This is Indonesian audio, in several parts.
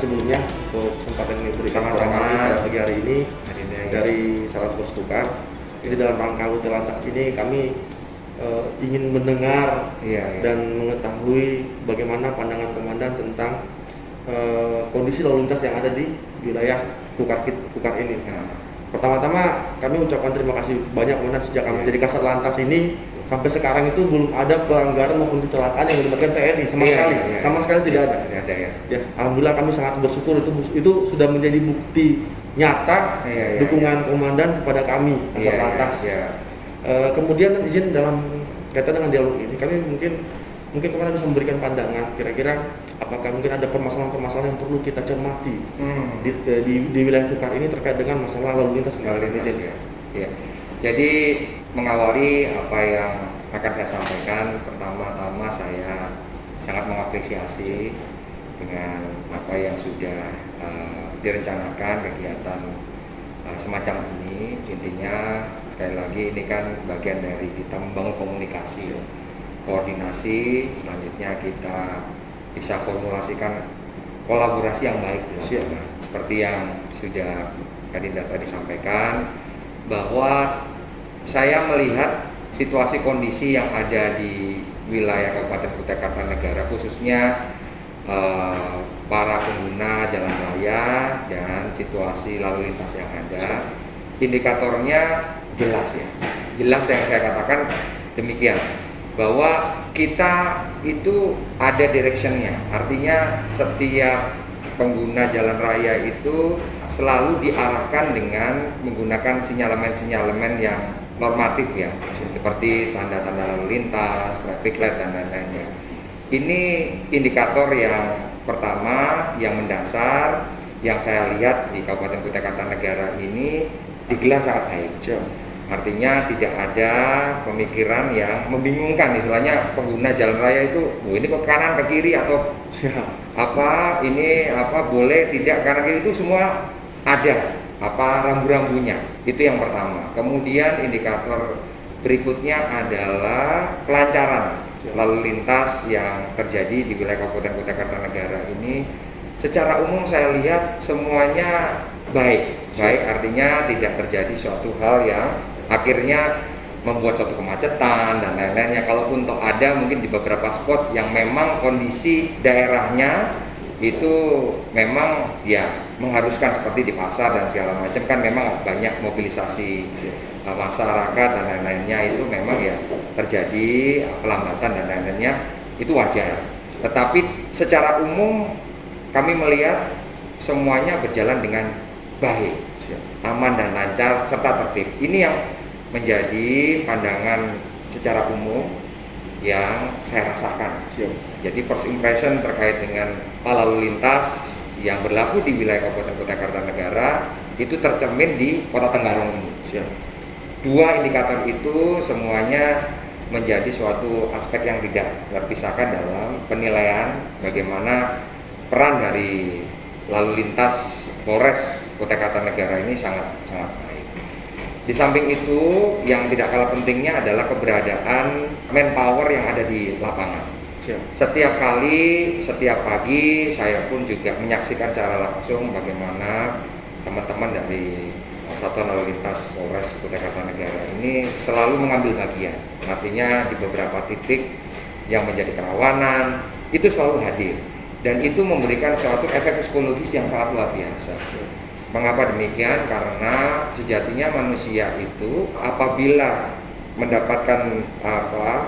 sebelumnya untuk kesempatan yang diberikan kepada Sama-sama. kami pada pagi hari ini Hari dari Satlantas Tukar. Jadi dalam rangka UT Lantas ini kami ingin mendengar dan mengetahui bagaimana pandangan komandan tentang kondisi lalu lintas yang ada di wilayah Kukar ini. Pertama-tama kami ucapkan terima kasih banyak komandan sejak kami jadi Kasat Lantas ini sampai sekarang itu belum ada pelanggaran maupun kecelakaan yang melibatkan TNI sama sekali tidak ada. Ya, alhamdulillah kami sangat bersyukur itu sudah menjadi bukti nyata dukungan komandan kepada kami Kasat Lantas. Kemudian izin dalam kaitan dengan dialog ini kami mungkin komandan bisa memberikan pandangan kira-kira apakah mungkin ada permasalahan-permasalahan yang perlu kita cermati di wilayah Kukar ini terkait dengan masalah lalu lintas. Jadi mengawali apa yang akan saya sampaikan, pertama-tama saya sangat mengapresiasi dengan apa yang sudah direncanakan kegiatan semacam ini. Intinya sekali lagi ini kan bagian dari kita membangun komunikasi, koordinasi, selanjutnya kita bisa formulasikan kolaborasi yang baik. Seperti yang sudah Kadinda tadi sampaikan, bahwa saya melihat situasi kondisi yang ada di wilayah Kabupaten Kutai Kartanegara, khususnya para pengguna jalan raya dan situasi lalu lintas yang ada, indikatornya jelas yang saya katakan demikian, bahwa kita itu ada directionnya, artinya setiap pengguna jalan raya itu selalu diarahkan dengan menggunakan sinyalemen-sinyalemen yang normatif seperti tanda-tanda lalu lintas, traffic light dan lain-lainnya. Ini indikator yang pertama yang mendasar yang saya lihat di Kabupaten Kutai Kartanegara ini digelar sangat baik. Artinya tidak ada pemikiran yang membingungkan, istilahnya pengguna jalan raya itu, ini ke kanan ke kiri atau boleh tidak kanan kiri, itu semua ada rambu-rambunya. Itu yang pertama. Kemudian indikator berikutnya adalah kelancaran lalu lintas yang terjadi di wilayah Kabupaten Kutai Kartanegara ini. Secara umum saya lihat semuanya baik, artinya tidak terjadi suatu hal yang akhirnya membuat suatu kemacetan dan lain-lainnya. Kalaupun toh ada, mungkin di beberapa spot yang memang kondisi daerahnya itu memang mengharuskan seperti di pasar dan segala macam, kan memang banyak mobilisasi masyarakat dan lain-lainnya, itu memang terjadi pelambatan dan lain-lainnya, itu wajar. Tetapi secara umum kami melihat semuanya berjalan dengan baik, aman dan lancar serta tertib. Ini yang menjadi pandangan secara umum yang saya rasakan. Jadi first impression terkait dengan lalu lintas yang berlaku di wilayah Kabupaten Kutai Kartanegara itu tercermin di Kota Tenggarong ini. Dua indikator itu semuanya menjadi suatu aspek yang tidak terpisahkan dalam penilaian bagaimana peran dari lalu lintas Polres Kutai Kartanegara ini sangat baik. Di samping itu, yang tidak kalah pentingnya adalah keberadaan manpower yang ada di lapangan. Setiap pagi saya pun juga menyaksikan secara langsung bagaimana teman-teman dari Satuan Lalu Lintas Polres Kutai Kartanegara ini selalu mengambil bagian. Artinya di beberapa titik yang menjadi kerawanan itu selalu hadir, dan itu memberikan suatu efek psikologis yang sangat luar biasa. Mengapa demikian? Karena sejatinya manusia itu apabila mendapatkan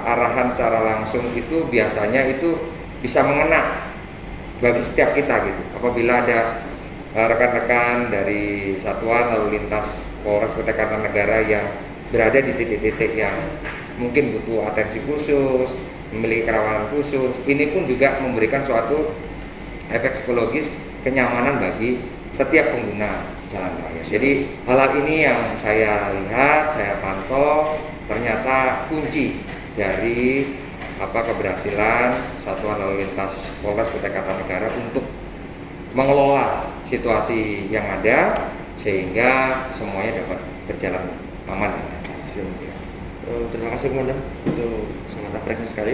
arahan secara langsung itu biasanya itu bisa mengena bagi setiap kita gitu. Apabila ada rekan-rekan dari Satuan Lalu Lintas Polres Kutai Kartanegara yang berada di titik-titik yang mungkin butuh atensi khusus, memiliki kerawanan khusus, ini pun juga memberikan suatu efek psikologis kenyamanan bagi setiap pengguna jalan raya. Jadi hal ini yang saya lihat, saya pantau, ternyata kunci dari keberhasilan Satuan Lalu Lintas Polres Kutai Kartanegara untuk mengelola situasi yang ada sehingga semuanya dapat berjalan aman dan lancar. Terima kasih Komandan, itu sangat apresiasi sekali.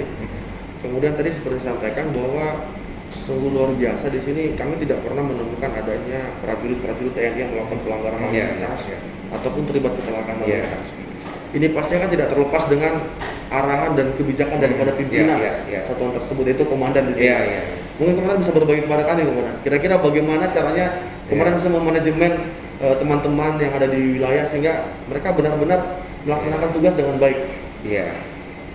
Kemudian tadi seperti disampaikan bahwa sungguh luar biasa. Di sini kami tidak pernah menemukan adanya prajurit-prajurit TNI yang melakukan pelanggaran lalu lintas ataupun terlibat kecelakaan lalu lintas. Ini pasti kan tidak terlepas dengan arahan dan kebijakan daripada pimpinan satuan tersebut, itu komandan di sini. Mungkin komandan bisa berbagi kepada kami, komandan. Kira-kira bagaimana caranya komandan bisa memanajemen teman-teman yang ada di wilayah sehingga mereka benar-benar melaksanakan tugas dengan baik.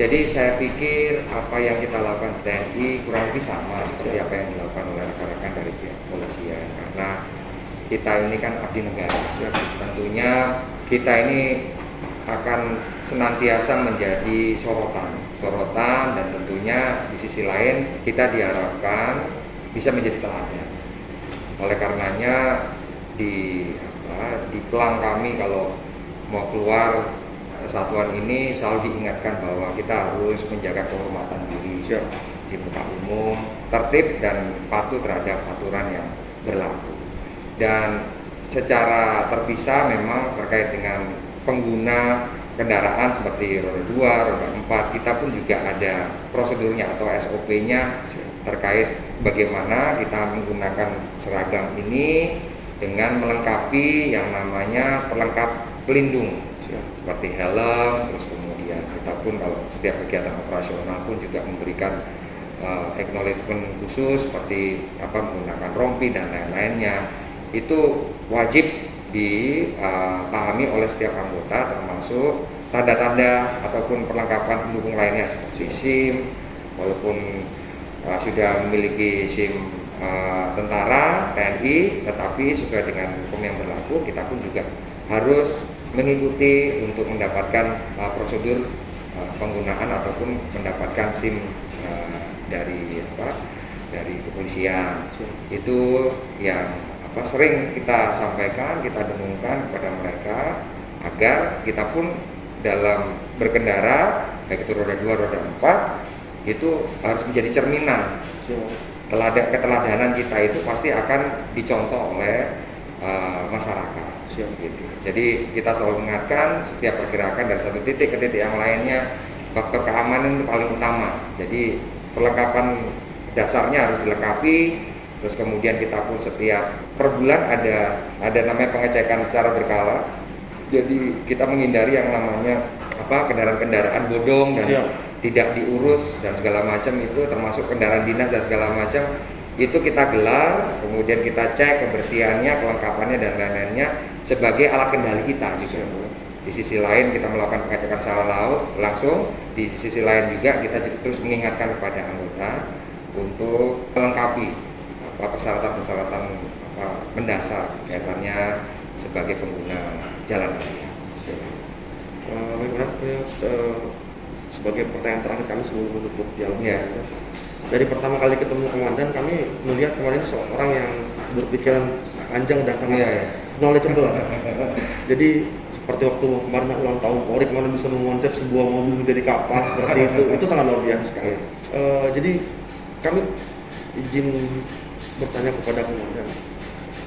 Jadi saya pikir apa yang kita lakukan TNI kurang lebih sama seperti apa yang dilakukan oleh rekan-rekan dari pihak kepolisian, karena kita ini kan abdi negara. Tentunya kita ini akan senantiasa menjadi sorotan dan tentunya di sisi lain kita diharapkan bisa menjadi teladan. Oleh karenanya di pelang kami kalau mau keluar satuan ini selalu diingatkan bahwa kita harus menjaga kehormatan diri di muka umum, tertib dan patuh terhadap aturan yang berlaku. Dan secara terpisah memang terkait dengan pengguna kendaraan seperti roda 2, roda 4, kita pun juga ada prosedurnya atau SOP-nya terkait bagaimana kita menggunakan seragam ini dengan melengkapi yang namanya pelengkap pelindung seperti helm, terus kemudian kita pun kalau setiap kegiatan operasional pun juga memberikan acknowledgement khusus seperti menggunakan rompi dan lain-lainnya. Itu wajib dipahami oleh setiap anggota, termasuk tanda-tanda ataupun perlengkapan pendukung lainnya seperti SIM, walaupun sudah memiliki SIM tentara, TNI, tetapi sesuai dengan hukum yang berlaku kita pun juga harus mengikuti untuk mendapatkan prosedur penggunaan ataupun mendapatkan SIM dari kepolisian. Itu yang sering kita sampaikan, kita dengungkan kepada mereka agar kita pun dalam berkendara baik itu roda 2, roda 4 itu harus menjadi cerminan. Keteladanan kita itu pasti akan dicontoh oleh masyarakat. Gitu. Jadi kita selalu mengingatkan setiap pergerakan dari satu titik ke titik yang lainnya, faktor keamanan itu paling utama. Jadi perlengkapan dasarnya harus dilengkapi. Terus kemudian kita pun setiap per bulan ada namanya pengecekan secara berkala. Jadi kita menghindari yang namanya kendaraan-kendaraan bodong dan tidak diurus dan segala macam, itu termasuk kendaraan dinas dan segala macam. Itu kita gelar, kemudian kita cek kebersihannya, kelengkapannya dan lain-lainnya sebagai alat kendali kita juga. Di sisi lain kita melakukan pengecekan secara langsung, di sisi lain juga kita terus mengingatkan kepada anggota untuk melengkapi persyaratan-persyaratan mendasar kaitannya sebagai pengguna jalan raya. Sebagai pertanyaan terakhir kami sebelum menutup dialog. Dari pertama kali ketemu komandan, kami melihat kemarin seorang yang berpikiran panjang dan sangat knowledgeable. Jadi seperti waktu kemarin ulang tahun Polri, kemarin bisa mengonsep sebuah mobil menjadi kapal seperti itu sangat luar biasa sekali. Jadi kami izin bertanya kepada komandan.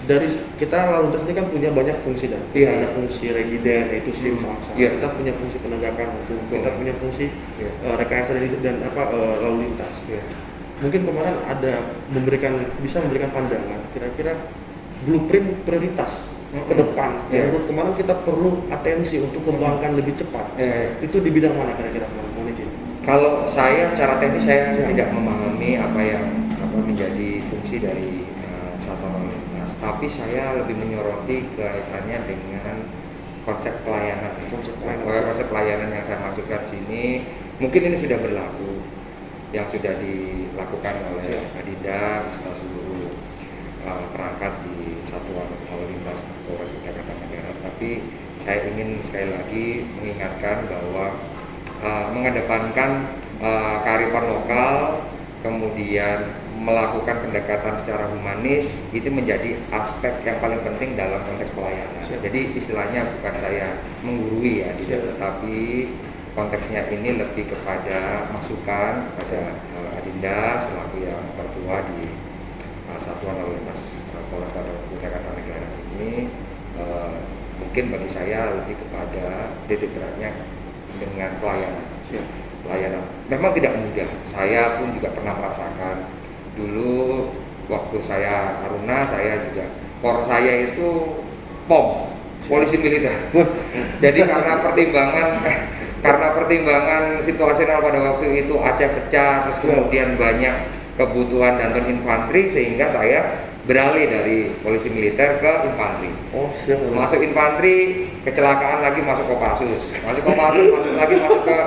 Dari kita lalu lintas ini kan punya banyak fungsi dan ada fungsi regiden, yaitu SIM sama-sama. Kita punya fungsi penegakan hukum, kita punya fungsi rekayasa dan lalu lintas. Mungkin kemarin bisa memberikan pandangan kira-kira blueprint prioritas ke depan yang menurut kemarin kita perlu atensi untuk kembangkan lebih cepat. Itu di bidang mana kira-kira mohon izin? Kalau saya secara teknis saya tidak memahami apa yang menjadi fungsi dari satuan lalu lintas, tapi saya lebih menyoroti kaitannya dengan konsep pelayanan. Konsep pelayanan yang saya maksudkan sini mungkin ini sudah berlaku, yang sudah dilakukan oleh Adinda beserta seluruh perangkat di Satuan Lalu Lintas Polres Metro Jaya. Tapi saya ingin sekali lagi mengingatkan bahwa mengedepankan kearifan lokal, kemudian melakukan pendekatan secara humanis, itu menjadi aspek yang paling penting dalam konteks pelayanan. Jadi istilahnya bukan saya menggurui tetapi konteksnya ini lebih kepada masukan pada Adinda selaku yang tertua di Satuan Lalu Lintas Polres Metro Jaya ini. Mungkin bagi saya lebih kepada titik beratnya dengan pelayanan. Memang tidak mudah. Saya pun juga pernah merasakan dulu waktu saya Aruna, saya juga kor saya itu POM, polisi militer. Jadi karena pertimbangan situasional pada waktu itu Aceh pecah, terus kemudian banyak kebutuhan danton infanteri, sehingga saya beralih dari polisi militer ke infanteri. Masuk infanteri, kecelakaan lagi, masuk Kopassus, masuk ke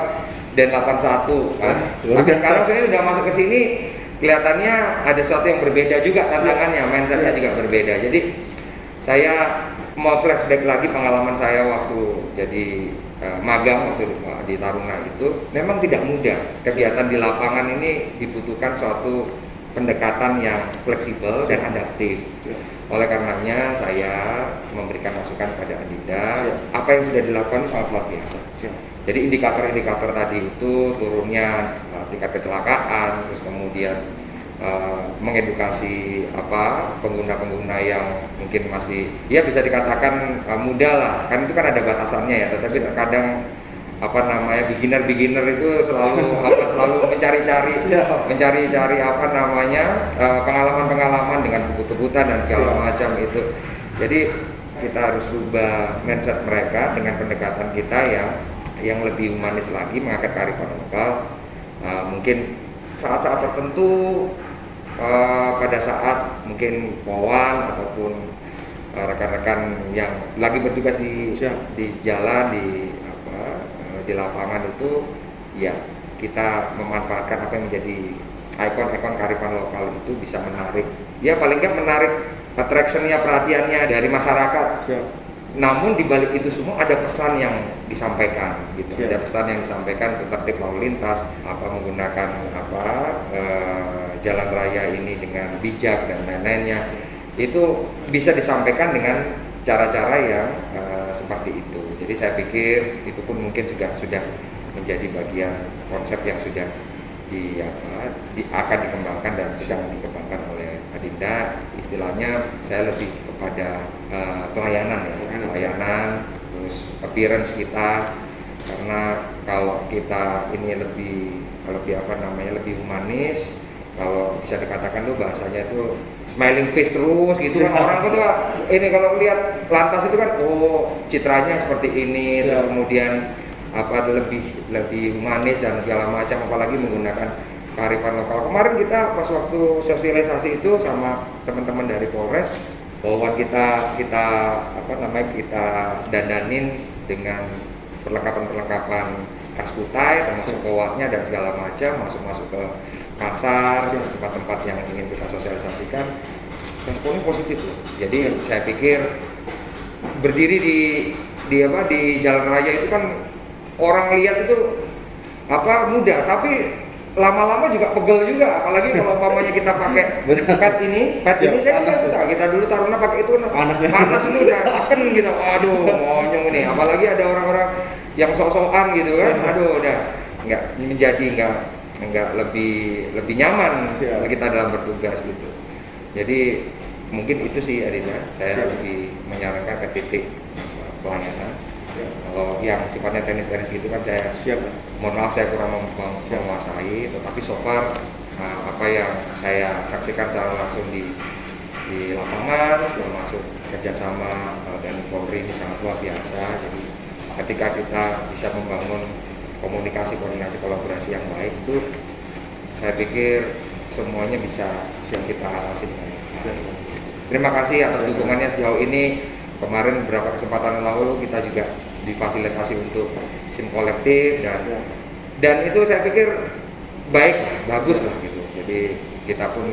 Den 81 kan. Tapi sekarang saya sudah masuk ke sini, kelihatannya ada sesuatu yang berbeda juga tantangannya, mindsetnya juga berbeda. Jadi saya mau flashback lagi pengalaman saya waktu jadi magang waktu di Taruna itu, memang tidak mudah. Kegiatan di lapangan ini dibutuhkan suatu pendekatan yang fleksibel dan adaptif. Oleh karenanya saya memberikan masukan pada Adinda, apa yang sudah dilakukan sangat luar biasa. Jadi indikator-indikator tadi itu turunnya tingkat kecelakaan, terus kemudian mengedukasi pengguna-pengguna yang mungkin masih bisa dikatakan muda lah, kan itu kan ada batasannya ya, tetapi terkadang beginner itu selalu selalu mencari-cari pengalaman-pengalaman dengan kebut-kebutan dan segala macam itu. Jadi kita harus rubah mindset mereka dengan pendekatan kita yang lebih humanis lagi, mengangkat kearifan lokal. Mungkin saat-saat tertentu pada saat mungkin Wawan ataupun rekan-rekan yang lagi bertugas di jalan di lapangan itu, ya kita memanfaatkan apa yang menjadi ikon-ikon kearifan lokal itu bisa menarik, ya paling nggak menarik attraction-nya, perhatiannya dari masyarakat. Namun di balik itu semua ada pesan yang disampaikan gitu. Ada pesan yang disampaikan untuk tertib lalu lintas, menggunakan jalan raya ini dengan bijak dan lain-lainnya. Itu bisa disampaikan dengan cara-cara yang seperti itu. Jadi saya pikir itu pun mungkin juga sudah menjadi bagian konsep yang sudah akan dikembangkan dan sedang dikembangkan oleh Adinda. Istilahnya saya lebih kepada pelayanan, terus appearance kita, karena kalau kita ini lebih humanis, kalau bisa dikatakan tuh bahasanya itu smiling face terus gitu kan. Orang tuh ini kalau lihat lantas itu kan citranya seperti ini, terus kemudian lebih humanis dan segala macam, apalagi menggunakan kearifan lokal. Kemarin kita pas waktu sosialisasi itu sama teman-teman dari Polres, bahwa kita dandanin dengan perlengkapan khas Kutai, termasuk kowaknya dan segala macam, masuk ke pasar, tempat-tempat yang ingin kita sosialisasikan. Responnya positif loh. Jadi saya pikir berdiri di jalan raya itu kan orang lihat itu mudah, tapi lama-lama juga pegel juga, apalagi kalau umpamanya kita pakai pad ini saya juga kita dulu Taruna pakai itu panas itu udah teken gitu, aduh monyong ini, apalagi ada orang-orang yang sok-sokan gitu kan, aduh udah nggak lebih nyaman kita dalam bertugas gitu. Jadi mungkin itu sih Adinda, saya lebih menyarankan ke titik pelayanan. Kalau yang sifatnya teknis gitu kan saya mohon maaf saya kurang menguasai, tetapi so far apa yang saya saksikan secara langsung di lapangan, termasuk kerjasama dan Polri ini sangat luar biasa. Jadi ketika kita bisa membangun komunikasi, koordinasi, kolaborasi yang baik, itu saya pikir semuanya bisa kita atasi dengan baik. Terima kasih atas dukungannya sejauh ini. Kemarin beberapa kesempatan lalu kita juga difasilitasi untuk SIM kolektif dan itu saya pikir bagus lah gitu. Jadi kita pun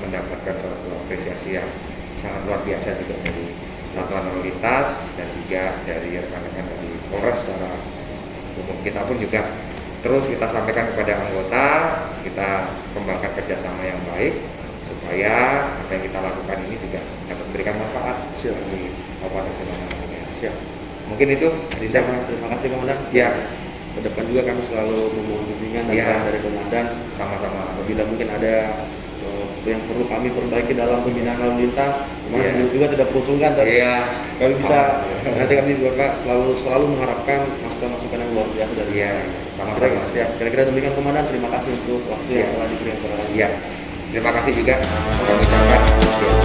mendapatkan suatu apresiasi yang sangat luar biasa juga dari Satuan Lalu Lintas dan juga dari rekan-rekan dari Polres secara umum. Kita pun juga terus kita sampaikan kepada anggota, kita kembangkan kerjasama yang baik supaya apa yang kita lakukan ini juga dapat memberikan manfaat bagi Kabupaten Penanggalan ini. Mungkin itu. Terima kasih Komandan. Ya. Ke depan juga kami selalu memohon bimbingan dan dari Komandan. Sama-sama. Apabila mungkin ada yang perlu kami perbaiki dalam pembinaan lalu lintas, juga tidak perlu dan kami bisa nanti kami juga selalu mengharapkan masukan-masukan yang luar biasa dari sama-sama. Siap. Kira-kira demikian Komandan. Terima kasih untuk waktu yang telah diberikan kepada kami. Terima kasih juga kami ucapkan.